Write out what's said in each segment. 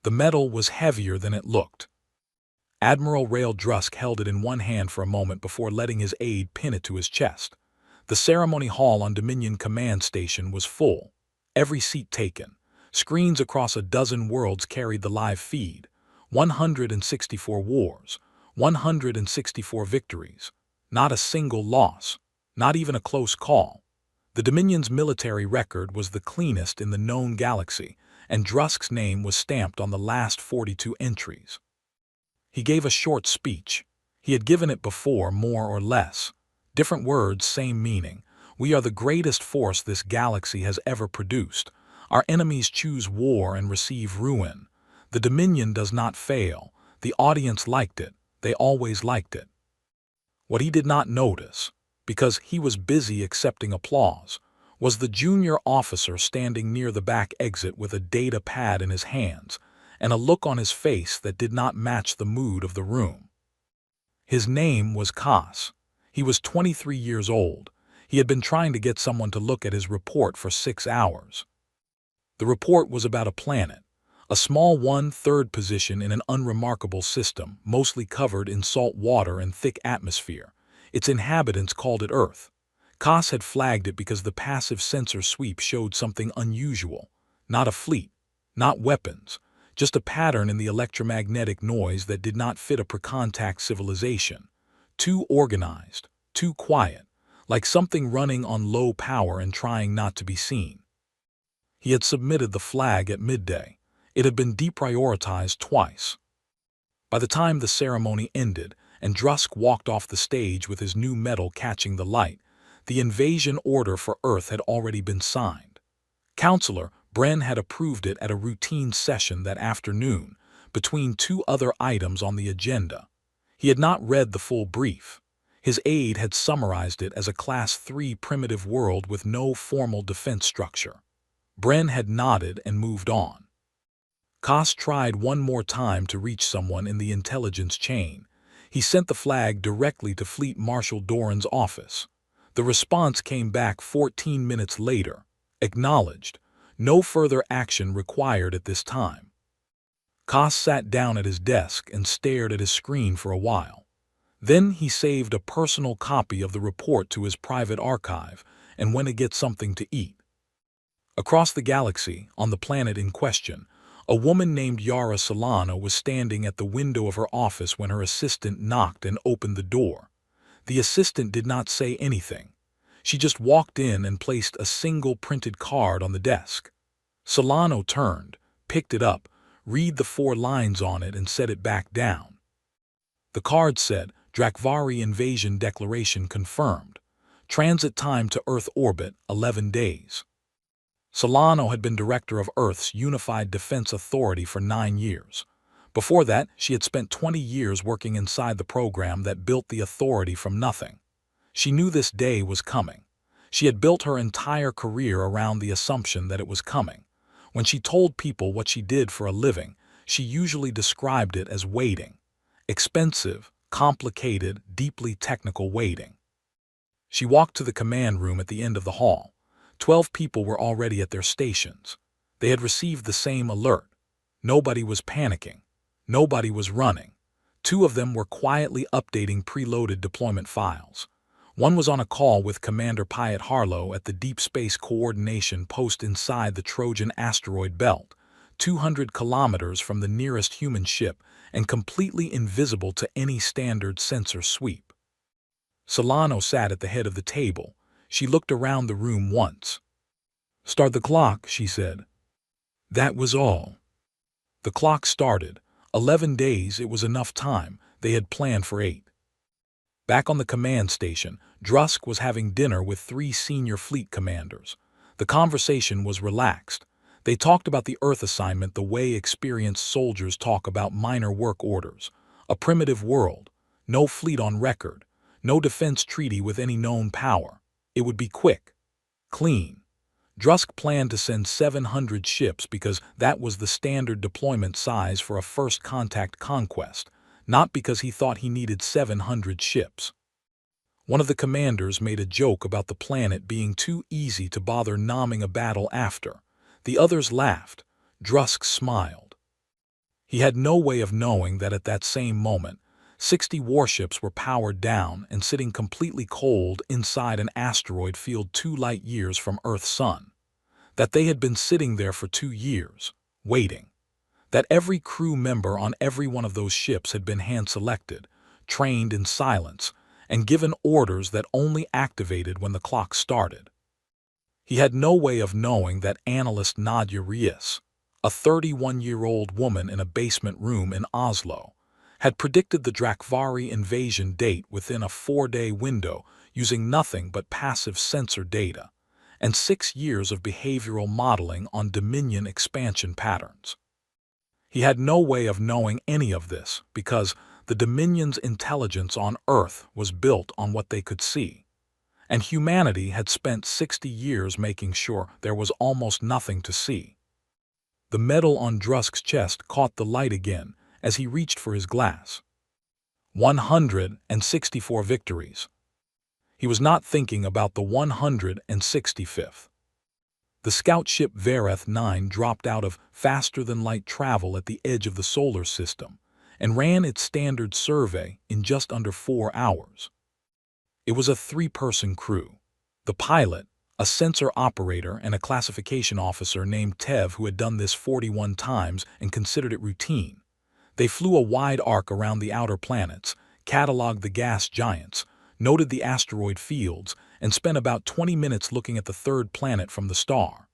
The metal was heavier than it looked. Admiral Rail Drusk held it in one hand for a moment before letting his aide pin it to his chest. The ceremony hall on Dominion Command Station was full, every seat taken. Screens across a dozen worlds carried the live feed. 164 wars, 164 victories. Not a single loss, not even a close call. The Dominion's military record was the cleanest in the known galaxy, and Drusk's name was stamped on the last 42 entries. He gave a short speech. He had given it before, more or less. Different words, same meaning. We are the greatest force this galaxy has ever produced. Our enemies choose war and receive ruin. The Dominion does not fail. The audience liked it. They always liked it. What he did not notice, because he was busy accepting applause, was the junior officer standing near the back exit with a data pad in his hands and a look on his face that did not match the mood of the room. His name was Kas. He was 23 years old. He had been trying to get someone to look at his report for 6 hours. The report was about a planet, a small 1/3 position in an unremarkable system, mostly covered in salt water and thick atmosphere. Its inhabitants called it Earth. Kas had flagged it because the passive sensor sweep showed something unusual. Not a fleet, not weapons, just a pattern in the electromagnetic noise that did not fit a pre-contact civilization. Too organized, too quiet, like something running on low power and trying not to be seen. He had submitted the flag at midday. It had been deprioritized twice. By the time the ceremony ended and Drusk walked off the stage with his new medal catching the light, the invasion order for Earth had already been signed. Counselor Bren had approved it at a routine session that afternoon, between 2 other items on the agenda. He had not read the full brief. His aide had summarized it as a Class 3 primitive world with no formal defense structure. Bren had nodded and moved on. Kas tried one more time to reach someone in the intelligence chain. He sent the flag directly to Fleet Marshal Doran's office. The response came back 14 minutes later. Acknowledged. No further action required at this time. Kas sat down at his desk and stared at his screen for a while. Then he saved a personal copy of the report to his private archive and went to get something to eat. Across the galaxy, on the planet in question, a woman named Yara Solano was standing at the window of her office when her assistant knocked and opened the door. The assistant did not say anything. She just walked in and placed a single printed card on the desk. Solano turned, picked it up, read the 4 lines on it and set it back down. The card said, Drakvari Invasion Declaration confirmed. Transit time to Earth orbit, 11 days. Solano had been director of Earth's Unified Defense Authority for 9 years. Before that, she had spent 20 years working inside the program that built the authority from nothing. She knew this day was coming. She had built her entire career around the assumption that it was coming. When she told people what she did for a living, she usually described it as waiting. Expensive, complicated, deeply technical waiting. She walked to the command room at the end of the hall. 12 people were already at their stations. They had received the same alert. Nobody was panicking. Nobody was running. 2 of them were quietly updating preloaded deployment files. One was on a call with Commander Pyatt Harlow at the Deep Space Coordination Post inside the Trojan asteroid belt, 200 kilometers from the nearest human ship and completely invisible to any standard sensor sweep. Solano sat at the head of the table. She looked around the room once. "Start the clock," she said. That was all. The clock started. 11 days, it was enough time. They had planned for 8. Back on the command station, Drusk was having dinner with 3 senior fleet commanders. The conversation was relaxed. They talked about the Earth assignment the way experienced soldiers talk about minor work orders. A primitive world. No fleet on record. No defense treaty with any known power. It would be quick. Clean. Drusk planned to send 700 ships because that was the standard deployment size for a first contact conquest, not because he thought he needed 700 ships. One of the commanders made a joke about the planet being too easy to bother nomming a battle after. The others laughed. Drusk smiled. He had no way of knowing that at that same moment, 60 warships were powered down and sitting completely cold inside an asteroid field 2 light years from Earth's sun. That they had been sitting there for 2 years, waiting. That every crew member on every one of those ships had been hand-selected, trained in silence, and given orders that only activated when the clock started. He had no way of knowing that analyst Nadia Reyes, a 31-year-old woman in a basement room in Oslo, had predicted the Drakvari invasion date within a 4-day window using nothing but passive sensor data and 6 years of behavioral modeling on Dominion expansion patterns. He had no way of knowing any of this because the Dominion's intelligence on Earth was built on what they could see, and humanity had spent 60 years making sure there was almost nothing to see. The metal on Drusk's chest caught the light again as he reached for his glass. 164 victories. He was not thinking about the 165th. The scout ship Vareth 9 dropped out of faster-than-light travel at the edge of the solar system and ran its standard survey in just under 4 hours. It was a 3-person crew. The pilot, a sensor operator, and a classification officer named Tev who had done this 41 times and considered it routine. They flew a wide arc around the outer planets, cataloged the gas giants, noted the asteroid fields, and spent about 20 minutes looking at the third planet from the star.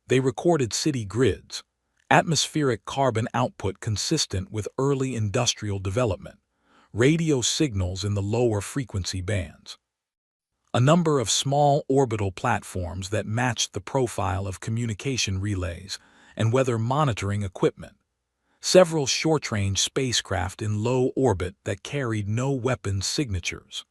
They recorded city grids, atmospheric carbon output consistent with early industrial development, radio signals in the lower frequency bands, a number of small orbital platforms that matched the profile of communication relays and weather monitoring equipment, several short-range spacecraft in low orbit that carried no weapons signatures.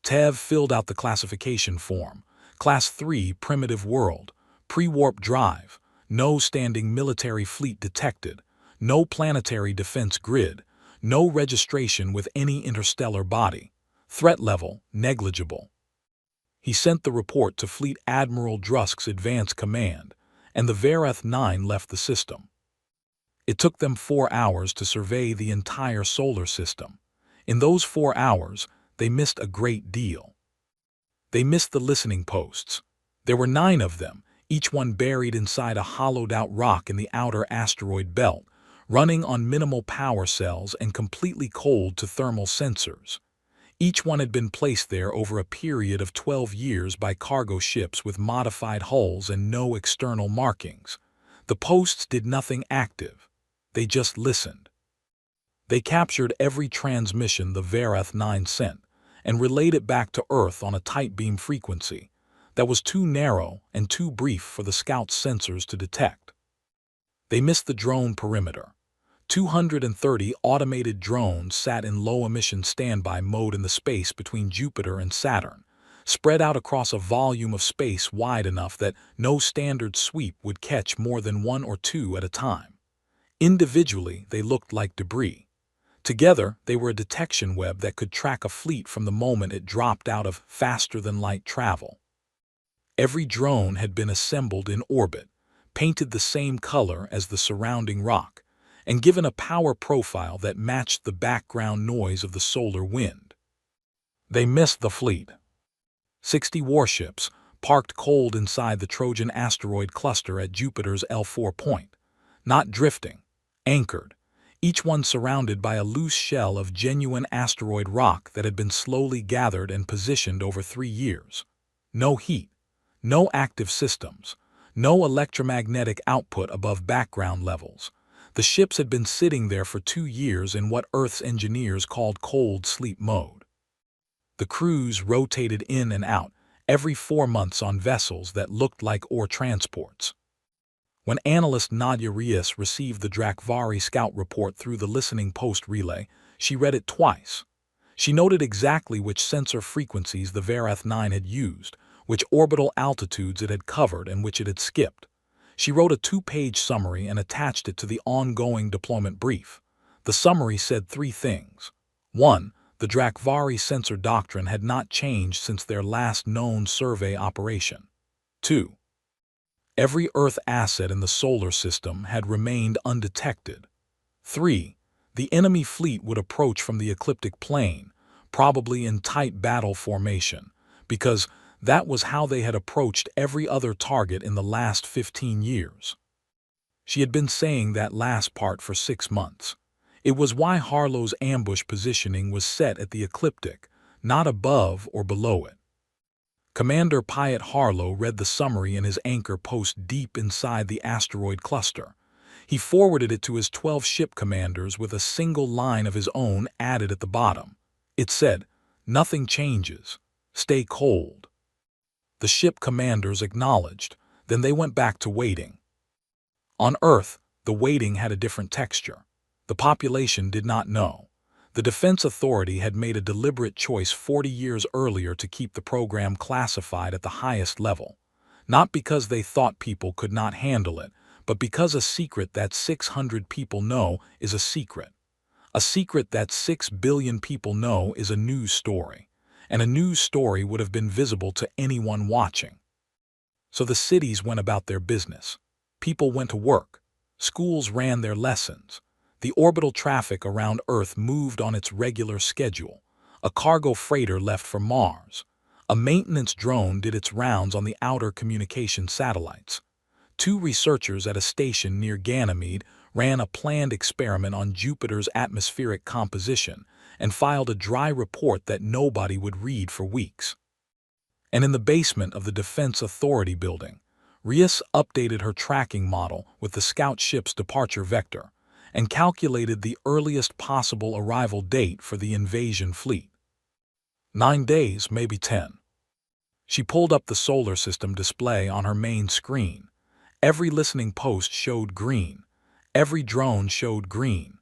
Tev filled out the classification form. Class 3 primitive world, pre-warp drive, no standing military fleet detected, no planetary defense grid, no registration with any interstellar body, threat level negligible. He sent the report to Fleet Admiral Drusk's advance command, and the Vareth 9 left the system. It took them 4 hours to survey the entire solar system. In those 4 hours, they missed a great deal. They missed the listening posts. There were 9 of them, each one buried inside a hollowed-out rock in the outer asteroid belt, running on minimal power cells and completely cold to thermal sensors. Each one had been placed there over a period of 12 years by cargo ships with modified hulls and no external markings. The posts did nothing active. They just listened. They captured every transmission the Vareth 9 sent and relayed it back to Earth on a tight beam frequency that was too narrow and too brief for the Scout's sensors to detect. They missed the drone perimeter. 230 automated drones sat in low-emission standby mode in the space between Jupiter and Saturn, spread out across a volume of space wide enough that no standard sweep would catch more than 1 or 2 at a time. Individually, they looked like debris. Together, they were a detection web that could track a fleet from the moment it dropped out of faster-than-light travel. Every drone had been assembled in orbit, painted the same color as the surrounding rock, and given a power profile that matched the background noise of the solar wind. They missed the fleet. 60 warships, parked cold inside the Trojan asteroid cluster at Jupiter's L4 point, not drifting, anchored, each one surrounded by a loose shell of genuine asteroid rock that had been slowly gathered and positioned over 3 years. No heat, no active systems, no electromagnetic output above background levels. The ships had been sitting there for 2 years in what Earth's engineers called cold sleep mode. The crews rotated in and out every 4 months on vessels that looked like ore transports. When analyst Nadia Reyes received the Drakvari scout report through the listening post relay, she read it twice. She noted exactly which sensor frequencies the Vareth 9 had used, which orbital altitudes it had covered and which it had skipped. She wrote a 2-page summary and attached it to the ongoing deployment brief. The summary said 3 things. 1. The Drakvari sensor doctrine had not changed since their last known survey operation. 2. Every Earth asset in the solar system had remained undetected. 3. The enemy fleet would approach from the ecliptic plane, probably in tight battle formation, because that was how they had approached every other target in the last 15 years. She had been saying that last part for 6 months. It was why Harlow's ambush positioning was set at the ecliptic, not above or below it. Commander Piatt Harlow read the summary in his anchor post deep inside the asteroid cluster. He forwarded it to his 12 ship commanders with a single line of his own added at the bottom. It said, "Nothing changes. Stay cold." The ship commanders acknowledged, then they went back to waiting. On Earth, the waiting had a different texture. The population did not know. The Defense Authority had made a deliberate choice 40 years earlier to keep the program classified at the highest level. Not because they thought people could not handle it, but because a secret that 600 people know is a secret. A secret that 6 billion people know is a news story. And a news story would have been visible to anyone watching. So the cities went about their business. People went to work. Schools ran their lessons. The orbital traffic around Earth moved on its regular schedule. A cargo freighter left for Mars. A maintenance drone did its rounds on the outer communication satellites. 2 researchers at a station near Ganymede ran a planned experiment on Jupiter's atmospheric composition and filed a dry report that nobody would read for weeks. And in the basement of the Defense Authority building, Rios updated her tracking model with the scout ship's departure vector and calculated the earliest possible arrival date for the invasion fleet. 9 days, maybe 10. She pulled up the solar system display on her main screen. Every listening post showed green. Every drone showed green.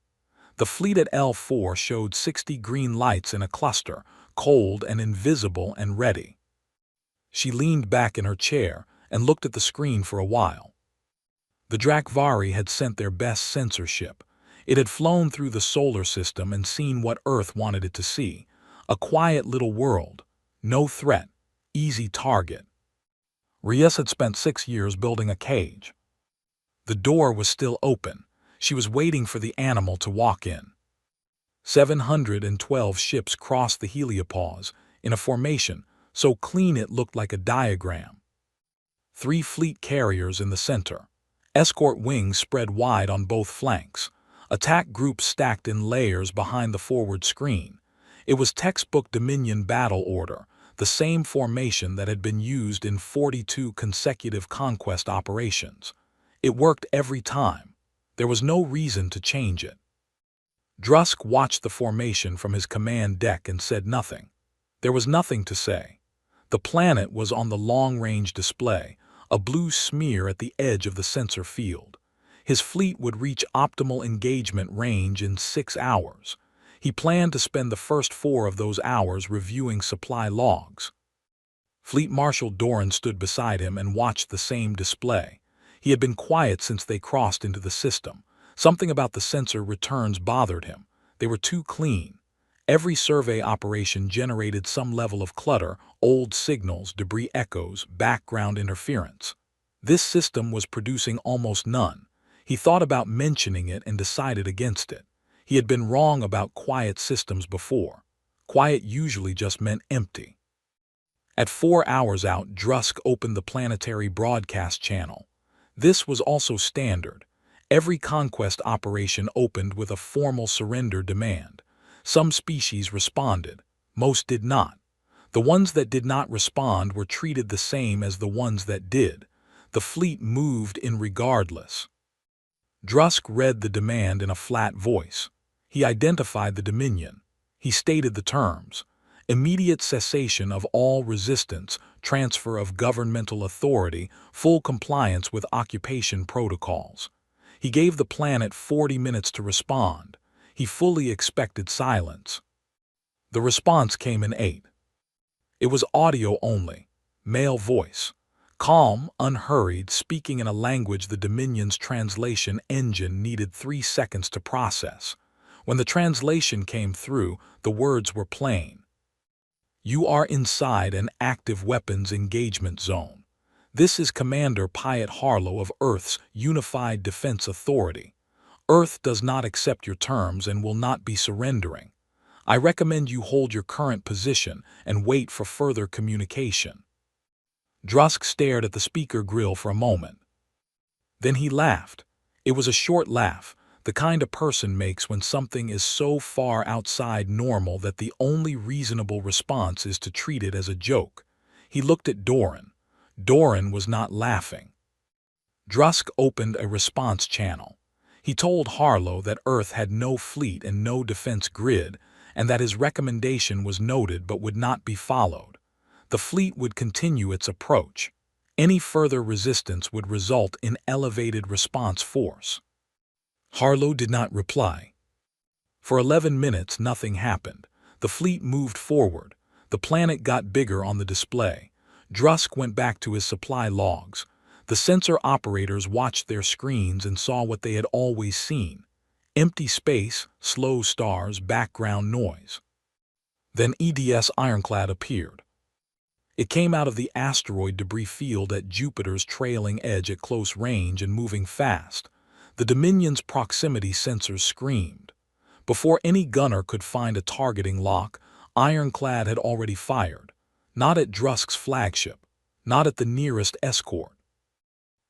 The fleet at L4 showed 60 green lights in a cluster, cold and invisible and ready. She leaned back in her chair and looked at the screen for a while. The Drakvari had sent their best sensor ship. It had flown through the solar system and seen what Earth wanted it to see. A quiet little world. No threat. Easy target. Rios had spent 6 years building a cage. The door was still open. She was waiting for the animal to walk in. 712 ships crossed the heliopause in a formation so clean it looked like a diagram. 3 fleet carriers in the center. Escort wings spread wide on both flanks. Attack groups stacked in layers behind the forward screen. It was textbook Dominion battle order, the same formation that had been used in 42 consecutive conquest operations. It worked every time. There was no reason to change it. Drusk watched the formation from his command deck and said nothing. There was nothing to say. The planet was on the long-range display, a blue smear at the edge of the sensor field. His fleet would reach optimal engagement range in 6 hours. He planned to spend the first 4 of those hours reviewing supply logs. Fleet Marshal Doran stood beside him and watched the same display. He had been quiet since they crossed into the system. Something about the sensor returns bothered him. They were too clean. Every survey operation generated some level of clutter, old signals, debris echoes, background interference. This system was producing almost none. He thought about mentioning it and decided against it. He had been wrong about quiet systems before. Quiet usually just meant empty. At 4 hours out, Drusk opened the planetary broadcast channel. This was also standard. Every conquest operation opened with a formal surrender demand. Some species responded. Most did not. The ones that did not respond were treated the same as the ones that did. The fleet moved in regardless. Drusk read the demand in a flat voice. He identified the Dominion. He stated the terms: immediate cessation of all resistance, transfer of governmental authority, full compliance with occupation protocols. He gave the planet 40 minutes to respond. He fully expected silence. The response came in 8. It was audio only, male voice. Calm, unhurried, speaking in a language the Dominion's translation engine needed 3 seconds to process. When the translation came through, the words were plain. You are inside an active weapons engagement zone. This is Commander Piatt Harlow of Earth's Unified Defense Authority. Earth does not accept your terms and will not be surrendering. I recommend you hold your current position and wait for further communication." Drusk stared at the speaker grill for a moment. Then he laughed. It was a short laugh, the kind a person makes when something is so far outside normal that the only reasonable response is to treat it as a joke. He looked at Doran. Doran was not laughing. Drusk opened a response channel. He told Harlow that Earth had no fleet and no defense grid, and that his recommendation was noted but would not be followed. The fleet would continue its approach. Any further resistance would result in elevated response force. Harlow did not reply. For 11 minutes nothing happened. The fleet moved forward. The planet got bigger on the display. Drusk went back to his supply logs. The sensor operators watched their screens and saw what they had always seen: empty space, slow stars, background noise. Then EDS Ironclad appeared. It came out of the asteroid debris field at Jupiter's trailing edge at close range and moving fast. The Dominion's proximity sensors screamed. Before any gunner could find a targeting lock, Ironclad had already fired. Not at Drusk's flagship, not at the nearest escort.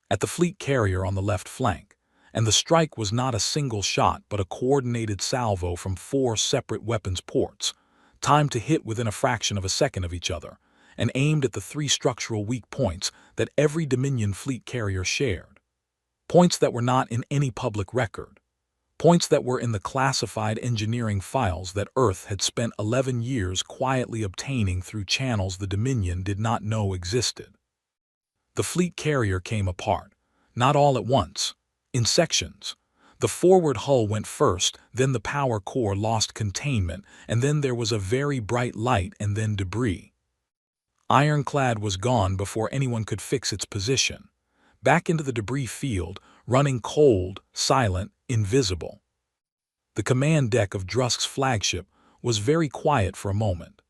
At the fleet carrier on the left flank, and the strike was not a single shot but a coordinated salvo from 4 separate weapons ports, timed to hit within a fraction of a second of each other, and aimed at the 3 structural weak points that every Dominion fleet carrier shared. Points that were not in any public record. Points that were in the classified engineering files that Earth had spent 11 years quietly obtaining through channels the Dominion did not know existed. The fleet carrier came apart, not all at once, in sections. The forward hull went first, then the power core lost containment, and then there was a very bright light and then debris. Ironclad was gone before anyone could fix its position. Back into the debris field, running cold, silent, invisible. The command deck of Drusk's flagship was very quiet for a moment.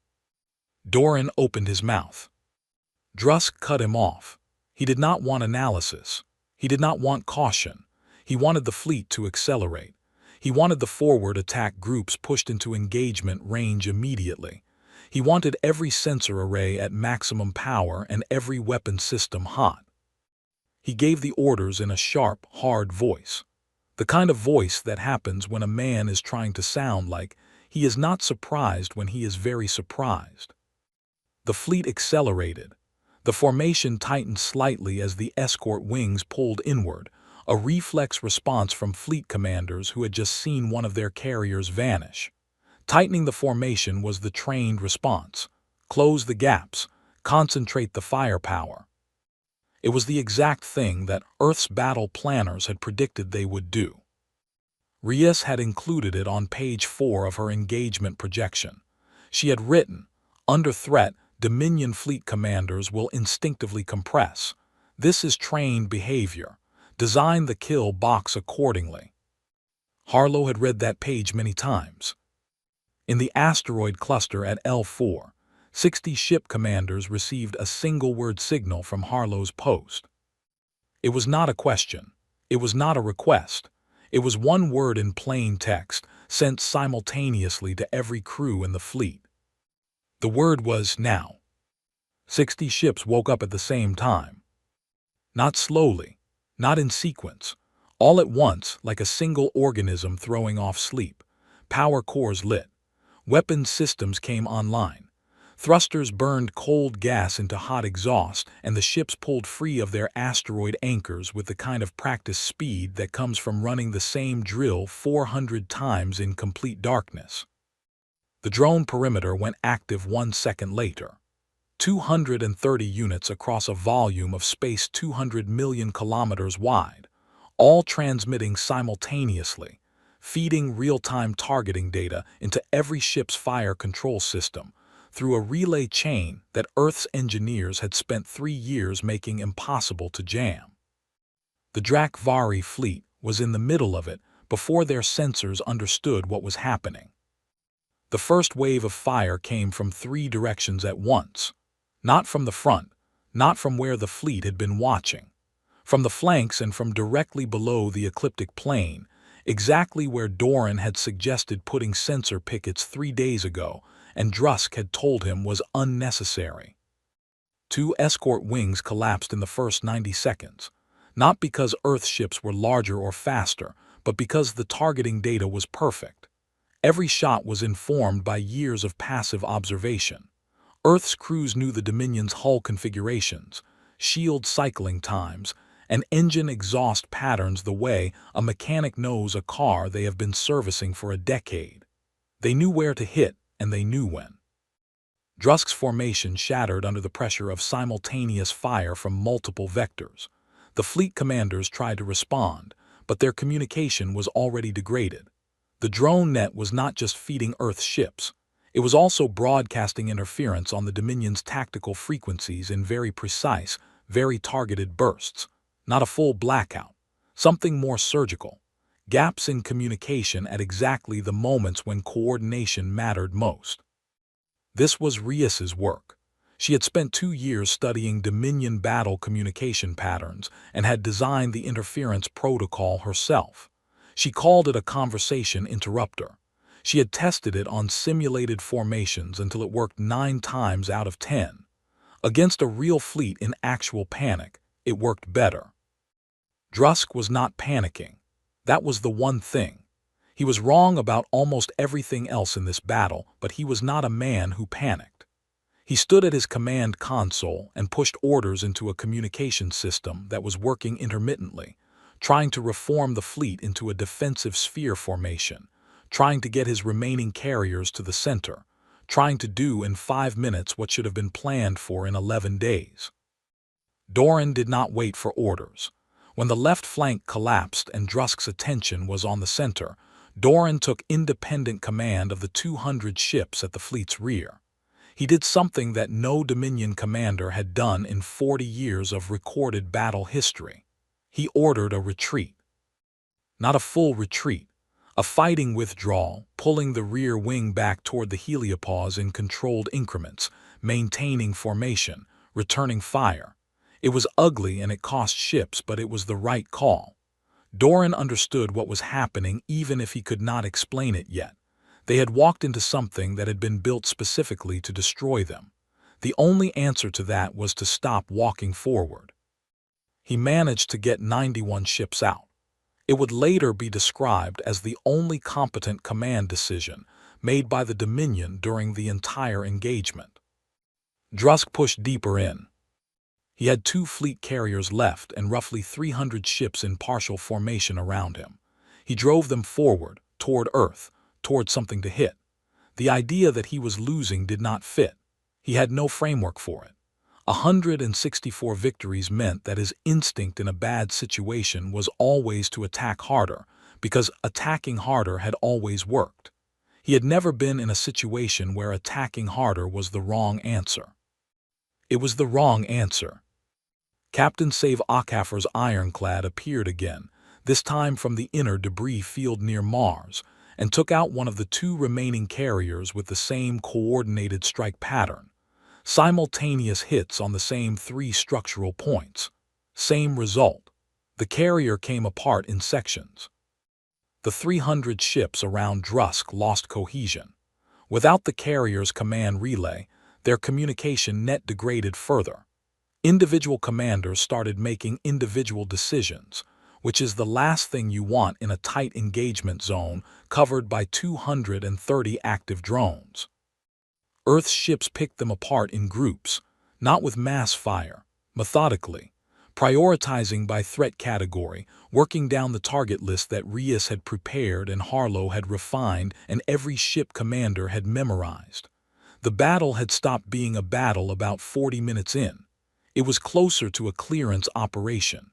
Doran opened his mouth. Drusk cut him off. He did not want analysis. He did not want caution. He wanted the fleet to accelerate. He wanted the forward attack groups pushed into engagement range immediately. He wanted every sensor array at maximum power and every weapon system hot. He gave the orders in a sharp, hard voice. The kind of voice that happens when a man is trying to sound like he is not surprised when he is very surprised. The fleet accelerated. The formation tightened slightly as the escort wings pulled inward, a reflex response from fleet commanders who had just seen one of their carriers vanish. Tightening the formation was the trained response. Close the gaps, concentrate the firepower. It was the exact thing that Earth's battle planners had predicted they would do. Rias had included it on page 4 of her engagement projection. She had written, "Under threat, Dominion fleet commanders will instinctively compress. This is trained behavior. Design the kill box accordingly." Harlow had read that page many times. In the asteroid cluster at L4, 60 ship commanders received a single-word signal from Harlow's post. It was not a question. It was not a request. It was one word in plain text, sent simultaneously to every crew in the fleet. The word was now. 60 ships woke up at the same time. Not slowly, not in sequence, all at once like a single organism throwing off sleep. Power cores lit. Weapons systems came online. Thrusters burned cold gas into hot exhaust, and the ships pulled free of their asteroid anchors with the kind of practice speed that comes from running the same drill 400 times in complete darkness. The drone perimeter went active 1 second later. 230 units across a volume of space 200 million kilometers wide, all transmitting simultaneously, feeding real-time targeting data into every ship's fire control system, through a relay chain that Earth's engineers had spent 3 years making impossible to jam. The Drakvari fleet was in the middle of it before their sensors understood what was happening. The first wave of fire came from 3 directions at once. Not from the front, not from where the fleet had been watching. From the flanks and from directly below the ecliptic plane, exactly where Doran had suggested putting sensor pickets 3 days ago, and Drusk had told him was unnecessary. 2 escort wings collapsed in the first 90 seconds, not because Earth ships were larger or faster, but because the targeting data was perfect. Every shot was informed by years of passive observation. Earth's crews knew the Dominion's hull configurations, shield cycling times, and engine exhaust patterns the way a mechanic knows a car they have been servicing for a decade. They knew where to hit, and they knew when. Drusk's formation shattered under the pressure of simultaneous fire from multiple vectors. The fleet commanders tried to respond, but their communication was already degraded. The drone net was not just feeding Earth ships. It was also broadcasting interference on the Dominion's tactical frequencies in very precise, very targeted bursts. Not a full blackout. Something more surgical. Gaps in communication at exactly the moments when coordination mattered most. This was Rias's work. She had spent 2 years studying Dominion battle communication patterns and had designed the interference protocol herself. She called it a conversation interrupter. She had tested it on simulated formations until it worked 9 times out of 10. Against a real fleet in actual panic, it worked better. Drusk was not panicking. That was the one thing. He was wrong about almost everything else in this battle, but he was not a man who panicked. He stood at his command console and pushed orders into a communication system that was working intermittently, trying to reform the fleet into a defensive sphere formation, trying to get his remaining carriers to the center, trying to do in 5 minutes what should have been planned for in 11 days. Doran did not wait for orders. When the left flank collapsed and Drusk's attention was on the center, Doran took independent command of the 200 ships at the fleet's rear. He did something that no Dominion commander had done in 40 years of recorded battle history. He ordered a retreat. Not a full retreat, a fighting withdrawal, pulling the rear wing back toward the heliopause in controlled increments, maintaining formation, returning fire. It was ugly and it cost ships, but it was the right call. Doran understood what was happening even if he could not explain it yet. They had walked into something that had been built specifically to destroy them. The only answer to that was to stop walking forward. He managed to get 91 ships out. It would later be described as the only competent command decision made by the Dominion during the entire engagement. Drusk pushed deeper in. He had 2 fleet carriers left and roughly 300 ships in partial formation around him. He drove them forward, toward Earth, toward something to hit. The idea that he was losing did not fit. He had no framework for it. 164 victories meant that his instinct in a bad situation was always to attack harder, because attacking harder had always worked. He had never been in a situation where attacking harder was the wrong answer. It was the wrong answer. Captain Save Akafer's ironclad appeared again, this time from the inner debris field near Mars, and took out one of the 2 remaining carriers with the same coordinated strike pattern. Simultaneous hits on the same 3 structural points. Same result. The carrier came apart in sections. The 300 ships around Drusk lost cohesion. Without the carrier's command relay, their communication net degraded further. Individual commanders started making individual decisions, which is the last thing you want in a tight engagement zone covered by 230 active drones. Earth's ships picked them apart in groups, not with mass fire, methodically, prioritizing by threat category, working down the target list that Rias had prepared and Harlow had refined and every ship commander had memorized. The battle had stopped being a battle about 40 minutes in. It was closer to a clearance operation.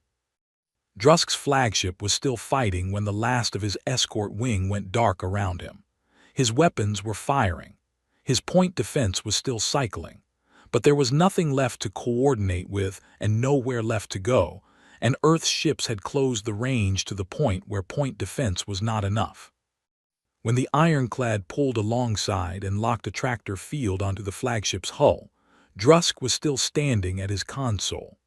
Drusk's flagship was still fighting when the last of his escort wing went dark around him. His weapons were firing. His point defense was still cycling. But there was nothing left to coordinate with and nowhere left to go, and Earth's ships had closed the range to the point where point defense was not enough. When the ironclad pulled alongside and locked a tractor field onto the flagship's hull, Drusk was still standing at his console.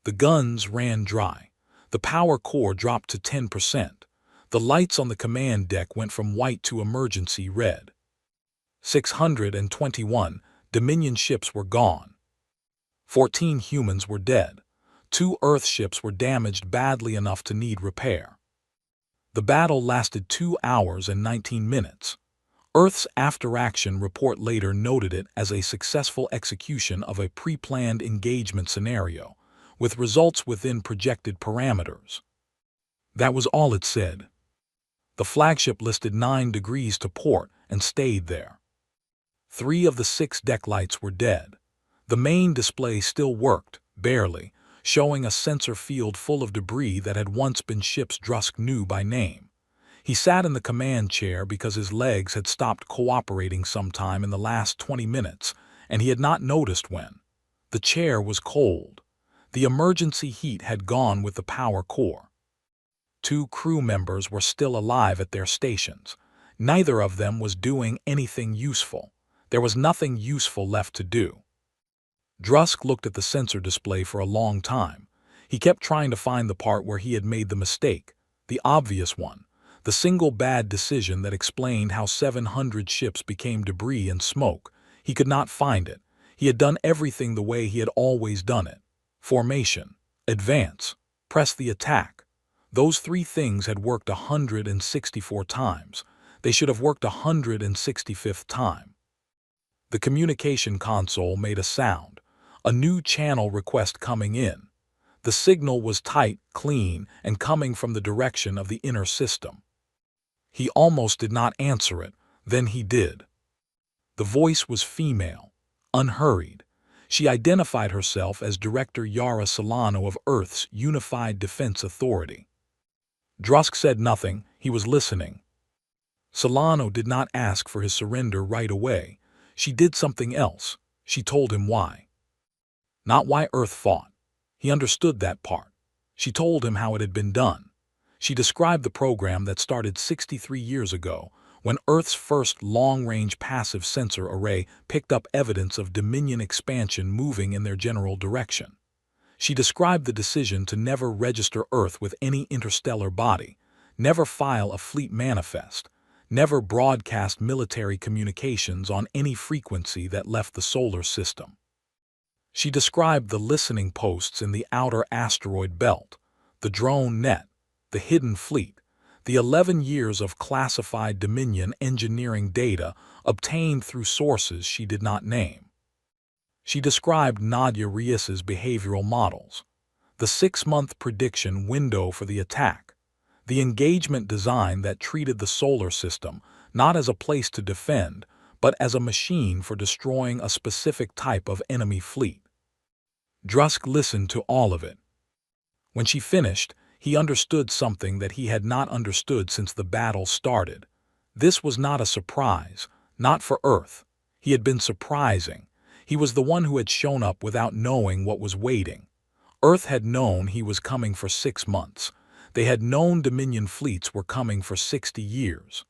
The guns ran dry. The power core dropped to 10%. The lights on the command deck went from white to emergency red. 621 Dominion ships were gone. 14 humans were dead. 2 Earth ships were damaged badly enough to need repair. The battle lasted 2 hours and 19 minutes. Earth's after-action report later noted it as a successful execution of a pre-planned engagement scenario, with results within projected parameters. That was all it said. The flagship listed 9 degrees to port and stayed there. 3 of the 6 deck lights were dead. The main display still worked, barely, showing a sensor field full of debris that had once been ships Drusk knew by name. He sat in the command chair because his legs had stopped cooperating sometime in the last 20 minutes, and he had not noticed when. The chair was cold. The emergency heat had gone with the power core. 2 crew members were still alive at their stations. Neither of them was doing anything useful. There was nothing useful left to do. Drusk looked at the sensor display for a long time. He kept trying to find the part where he had made the mistake, the obvious one, the single bad decision that explained how 700 ships became debris and smoke. He could not find it. He had done everything the way he had always done it. Formation, advance, press the attack. Those 3 things had worked 164 times. They should have worked 165th time. The communication console made a sound, a new channel request coming in. The signal was tight, clean, and coming from the direction of the inner system. He almost did not answer it, then he did. The voice was female, unhurried. She identified herself as Director Yara Solano of Earth's Unified Defense Authority. Drusk said nothing. He was listening. Solano did not ask for his surrender right away. She did something else. She told him why. Not why Earth fought. He understood that part. She told him how it had been done. She described the program that started 63 years ago, when Earth's first long-range passive sensor array picked up evidence of Dominion expansion moving in their general direction. She described the decision to never register Earth with any interstellar body, never file a fleet manifest, never broadcast military communications on any frequency that left the solar system. She described the listening posts in the outer asteroid belt, the drone net, the hidden fleet, the 11 years of classified Dominion engineering data obtained through sources she did not name. She described Nadia Reyes's behavioral models, the 6-month prediction window for the attack, the engagement design that treated the solar system not as a place to defend, but as a machine for destroying a specific type of enemy fleet. Drusk listened to all of it. When she finished, he understood something that he had not understood since the battle started. This was not a surprise, not for Earth. He had been surprising. He was the one who had shown up without knowing what was waiting. Earth had known he was coming for 6 months. They had known Dominion fleets were coming for 60 years.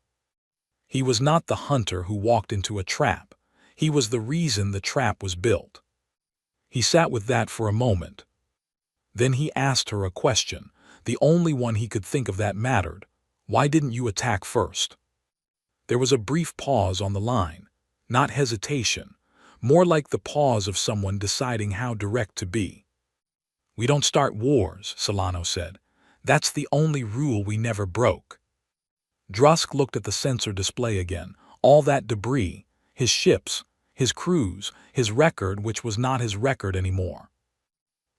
He was not the hunter who walked into a trap. He was the reason the trap was built. He sat with that for a moment. Then he asked her a question, the only one he could think of that mattered. Why didn't you attack first? There was a brief pause on the line, not hesitation, more like the pause of someone deciding how direct to be. We don't start wars, Solano said. That's the only rule we never broke. Drusk looked at the sensor display again. All that debris, his ships, his crews, his record which was not his record anymore.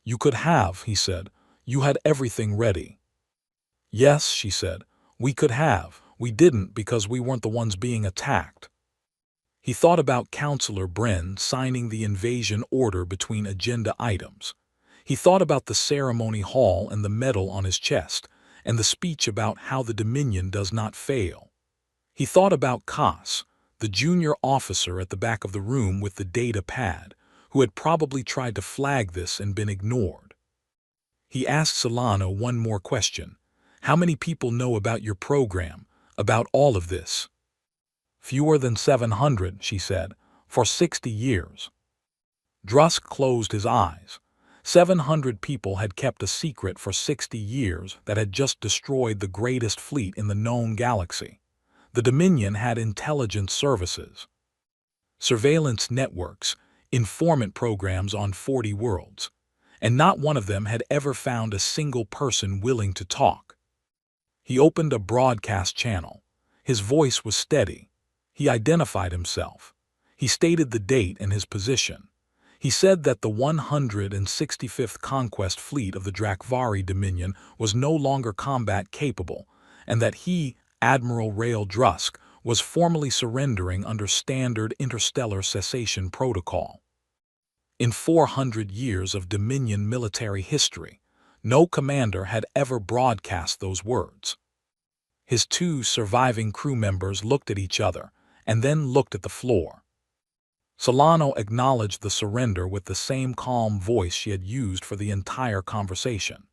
You could have, he said. You had everything ready. Yes, she said. We could have. We didn't because we weren't the ones being attacked. He thought about Counselor Bren signing the invasion order between agenda items. He thought about the ceremony hall and the medal on his chest, and the speech about how the Dominion does not fail. He thought about Cass, the junior officer at the back of the room with the data pad, who had probably tried to flag this and been ignored. He asked Solano one more question. How many people know about your program, about all of this? Fewer than 700, she said, for 60 years. Drusk closed his eyes. 700 people had kept a secret for 60 years that had just destroyed the greatest fleet in the known galaxy. The Dominion had intelligence services, surveillance networks, informant programs on 40 worlds, and not one of them had ever found a single person willing to talk. He opened a broadcast channel. His voice was steady. He identified himself. He stated the date and his position. He said that the 165th Conquest Fleet of the Drakvari Dominion was no longer combat capable, and that he, Admiral Rael Drusk, was formally surrendering under standard interstellar cessation protocol. In 400 years of Dominion military history, no commander had ever broadcast those words. His two surviving crew members looked at each other and then looked at the floor. Solano acknowledged the surrender with the same calm voice she had used for the entire conversation.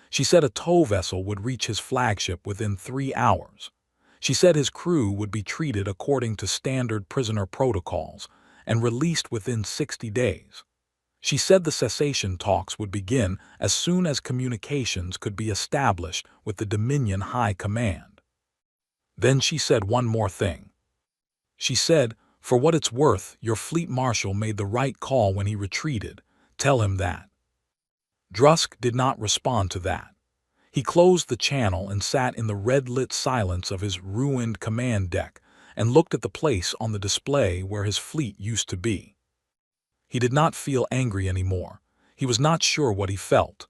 She said a tow vessel would reach his flagship within 3 hours. She said his crew would be treated according to standard prisoner protocols and released within 60 days. She said the cessation talks would begin as soon as communications could be established with the Dominion High Command. Then she said one more thing. She said, "For what it's worth, your fleet marshal made the right call when he retreated. Tell him that." Drusk did not respond to that. He closed the channel and sat in the red-lit silence of his ruined command deck and looked at the place on the display where his fleet used to be. He did not feel angry anymore. He was not sure what he felt.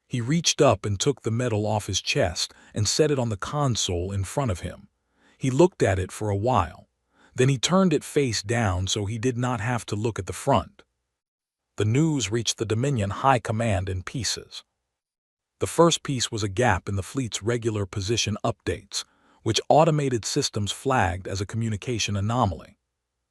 He reached up and took the medal off his chest and set it on the console in front of him. He looked at it for a while. Then he turned it face down so he did not have to look at the front. The news reached the Dominion High Command in pieces. The first piece was a gap in the fleet's regular position updates, which automated systems flagged as a communication anomaly.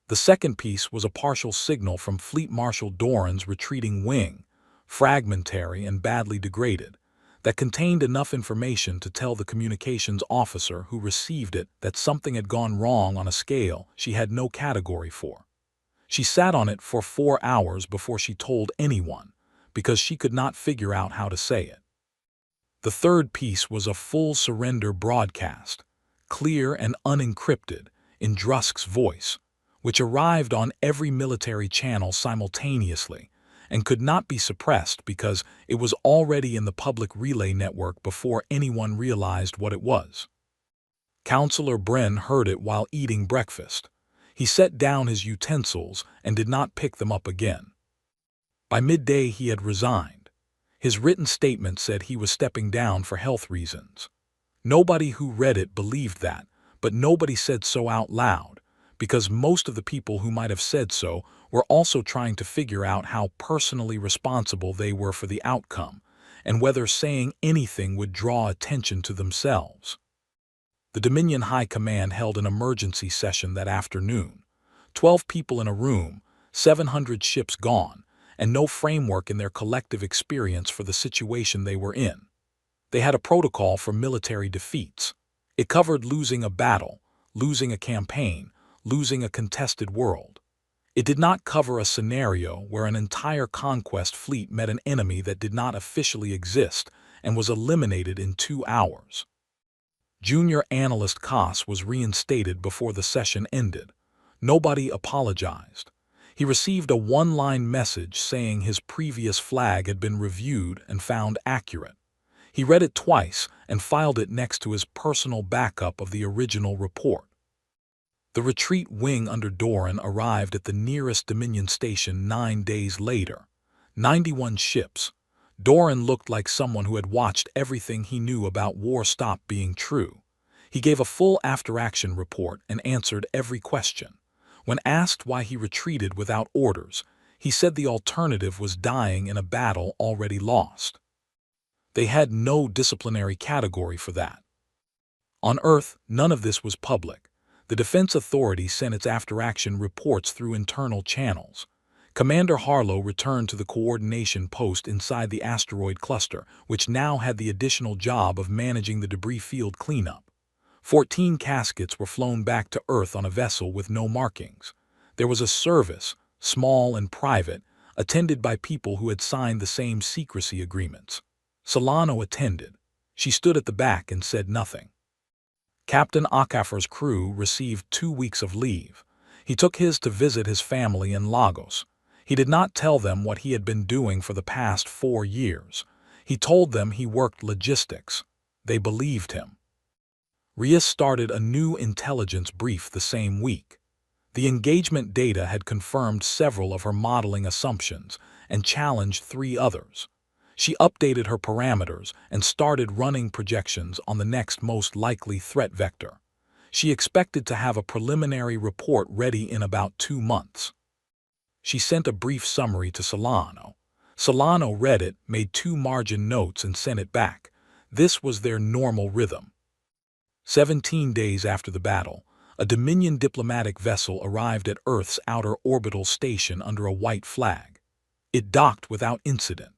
The second piece was a partial signal from Fleet Marshal Doran's retreating wing, fragmentary and badly degraded, that contained enough information to tell the communications officer who received it that something had gone wrong on a scale she had no category for. She sat on it for 4 hours before she told anyone, because she could not figure out how to say it. The third piece was a full surrender broadcast, clear and unencrypted, in Drusk's voice, which arrived on every military channel simultaneously and could not be suppressed because it was already in the public relay network before anyone realized what it was. Counselor Bren heard it while eating breakfast. He set down his utensils and did not pick them up again. By midday he had resigned. His written statement said he was stepping down for health reasons. Nobody who read it believed that, but nobody said so out loud, because most of the people who might have said so were also trying to figure out how personally responsible they were for the outcome, and whether saying anything would draw attention to themselves. The Dominion High Command held an emergency session that afternoon. 12 people in a room, 700 ships gone, and no framework in their collective experience for the situation they were in. They had a protocol for military defeats. It covered losing a battle, losing a campaign, losing a contested world. It did not cover a scenario where an entire conquest fleet met an enemy that did not officially exist and was eliminated in 2 hours. Junior Analyst Koss was reinstated before the session ended. Nobody apologized. He received a one-line message saying his previous flag had been reviewed and found accurate. He read it twice and filed it next to his personal backup of the original report. The retreat wing under Doran arrived at the nearest Dominion station 9 days later. 91 ships. Doran looked like someone who had watched everything he knew about war stop being true. He gave a full after-action report and answered every question. When asked why he retreated without orders, he said the alternative was dying in a battle already lost. They had no disciplinary category for that. On Earth, none of this was public. The Defense Authority sent its after-action reports through internal channels. Commander Harlow returned to the coordination post inside the asteroid cluster, which now had the additional job of managing the debris field cleanup. 14 caskets were flown back to Earth on a vessel with no markings. There was a service, small and private, attended by people who had signed the same secrecy agreements. Solano attended. She stood at the back and said nothing. Captain Akafor's crew received 2 weeks of leave. He took his to visit his family in Lagos. He did not tell them what he had been doing for the past 4 years. He told them he worked logistics. They believed him. Rias started a new intelligence brief the same week. The engagement data had confirmed several of her modeling assumptions and challenged 3 others. She updated her parameters and started running projections on the next most likely threat vector. She expected to have a preliminary report ready in about 2 months. She sent a brief summary to Solano. Solano read it, made 2 margin notes and sent it back. This was their normal rhythm. 17 days after the battle, a Dominion diplomatic vessel arrived at Earth's outer orbital station under a white flag. It docked without incident.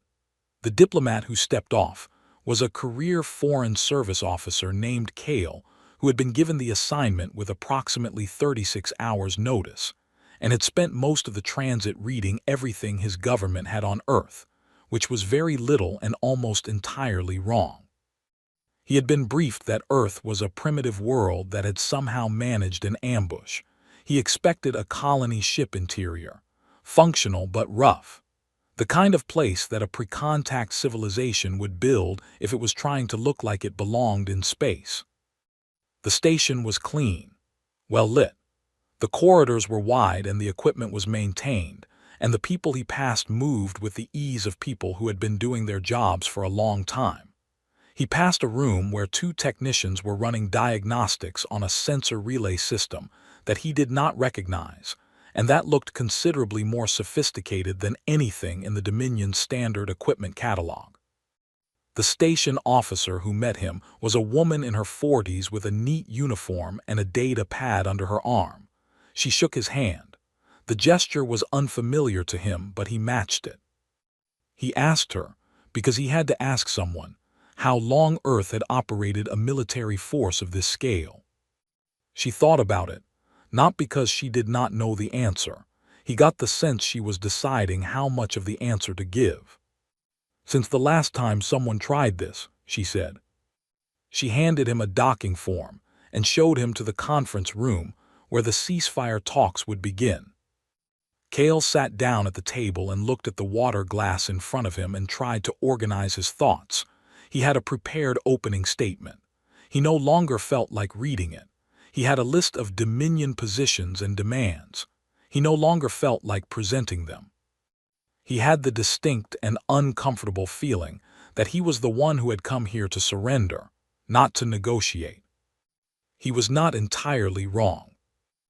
The diplomat who stepped off was a career Foreign Service officer named Kale, who had been given the assignment with approximately 36 hours' notice, and had spent most of the transit reading everything his government had on Earth, which was very little and almost entirely wrong. He had been briefed that Earth was a primitive world that had somehow managed an ambush. He expected a colony ship interior, functional but rough. The kind of place that a pre-contact civilization would build if it was trying to look like it belonged in space. The station was clean, well lit. The corridors were wide and the equipment was maintained, and the people he passed moved with the ease of people who had been doing their jobs for a long time. He passed a room where 2 technicians were running diagnostics on a sensor relay system that he did not recognize, and that looked considerably more sophisticated than anything in the Dominion standard equipment catalog. The station officer who met him was a woman in her 40s with a neat uniform and a data pad under her arm. She shook his hand. The gesture was unfamiliar to him, but he matched it. He asked her, because he had to ask someone, how long Earth had operated a military force of this scale. She thought about it, not because she did not know the answer. He got the sense she was deciding how much of the answer to give. Since the last time someone tried this, she said. She handed him a docking form and showed him to the conference room where the ceasefire talks would begin. Kale sat down at the table and looked at the water glass in front of him and tried to organize his thoughts. He had a prepared opening statement. He no longer felt like reading it. He had a list of Dominion positions and demands. He no longer felt like presenting them. He had the distinct and uncomfortable feeling that he was the one who had come here to surrender, not to negotiate. He was not entirely wrong.